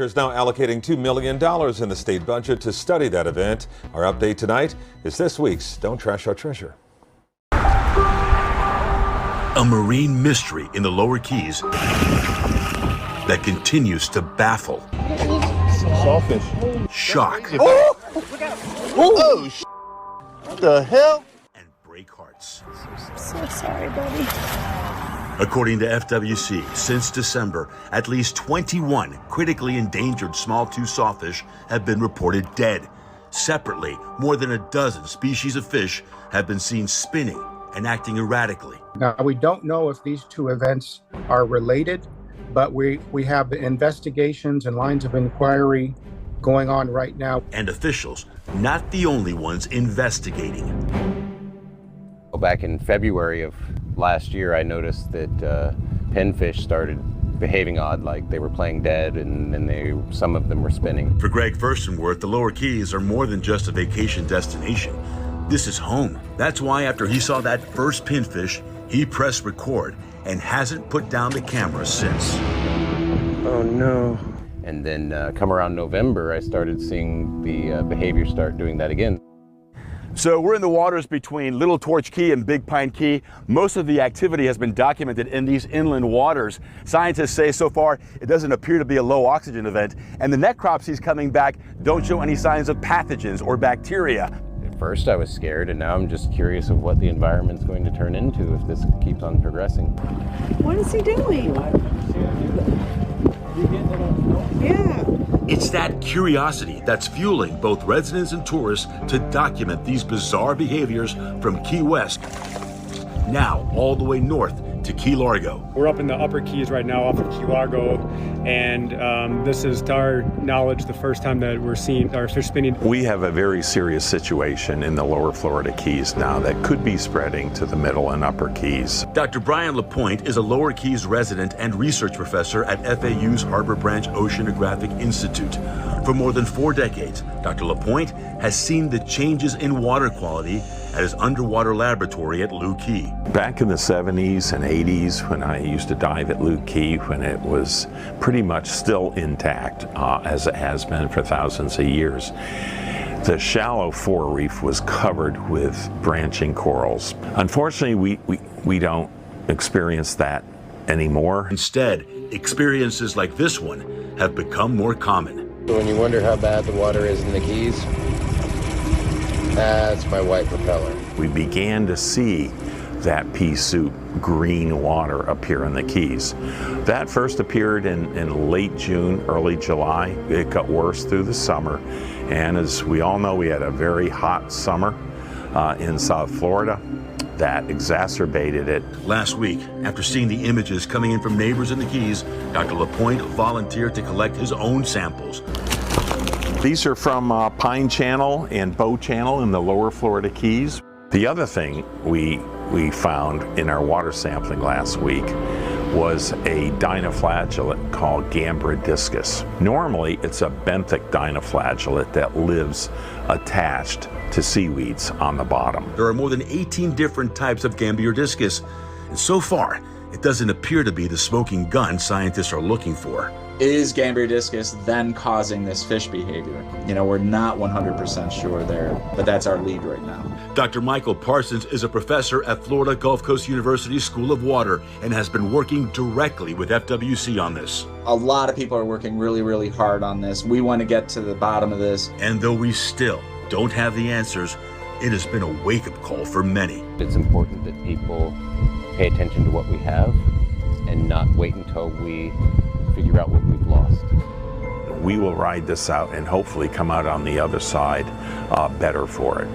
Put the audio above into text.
Lawmakers now allocating $2 million in the state budget to study that event. Our update tonight is this week's Don't Trash Our Treasure. A marine mystery in the lower Keys that continues to baffle, Sawfish, shock, oh, what the hell? and break hearts. I'm so sorry, buddy. According to FWC, since December, at least 21 critically endangered small-tooth sawfish have been reported dead. Separately, more than a dozen species of fish have been seen spinning and acting erratically. Now, we don't know if these two events are related, but we have investigations and lines of inquiry going on right now. And officials, not the only ones investigating. Back in February of last year, I noticed that pinfish started behaving odd, like they were playing dead, and some of them were spinning. For Greg Furstenworth, the Lower Keys are more than just a vacation destination. This is home. That's why after he saw that first pinfish, he pressed record and hasn't put down the camera since. Oh no. And then come around November, I started seeing the behavior start doing that again. So we're in the waters between Little Torch Key and Big Pine Key. Most of the activity has been documented in these inland waters. Scientists say so far it doesn't appear to be a low oxygen event, and the necropsies coming back don't show any signs of pathogens or bacteria. At first I was scared, and now I'm just curious of what the environment's going to turn into if this keeps on progressing. What is he doing? Yeah. It's that curiosity that's fueling both residents and tourists to document these bizarre behaviors from Key West, now all the way north to Key Largo. We're up in the upper Keys right now off of Key Largo, and this is, to our knowledge, the first time that we're seeing our fish spinning. We have a very serious situation in the lower Florida Keys now that could be spreading to the middle and upper Keys. Dr. Brian LaPointe is a Lower Keys resident and research professor at FAU's Harbor Branch Oceanographic Institute. For more than 4 decades, Dr. LaPointe has seen the changes in water quality at his underwater laboratory at Looe Key. Back in the 70s and 80s, when I used to dive at Looe Key, when it was pretty much still intact, as it has been for thousands of years, the shallow fore reef was covered with branching corals. Unfortunately, we don't experience that anymore. Instead, experiences like this one have become more common. So when you wonder how bad the water is in the Keys, that's my white propeller. We began to see that pea soup green water appear in the Keys. That first appeared in late June, early July. It got worse through the summer. And as we all know, we had a very hot summer in South Florida. That exacerbated it. Last week, after seeing the images coming in from neighbors in the Keys, Dr. LaPointe volunteered to collect his own samples. These are from Pine Channel and Bow Channel in the lower Florida Keys. The other thing we found in our water sampling last week was a dinoflagellate called Gambrodiscus. Normally, it's a benthic dinoflagellate that lives attached to seaweeds on the bottom. There are more than 18 different types of Gambrodiscus, and so far, it doesn't appear to be the smoking gun scientists are looking for. Is Gambrodiscus then causing this fish behavior? You know, we're not 100% sure there, but that's our lead right now. Dr. Michael Parsons is a professor at Florida Gulf Coast University School of Water and has been working directly with FWC on this. A lot of people are working really, really hard on this. We want to get to the bottom of this. And though we still don't have the answers, it has been a wake-up call for many. It's important that people pay attention to what we have and not wait until we figure out what we've lost. We will ride this out and hopefully come out on the other side better for it.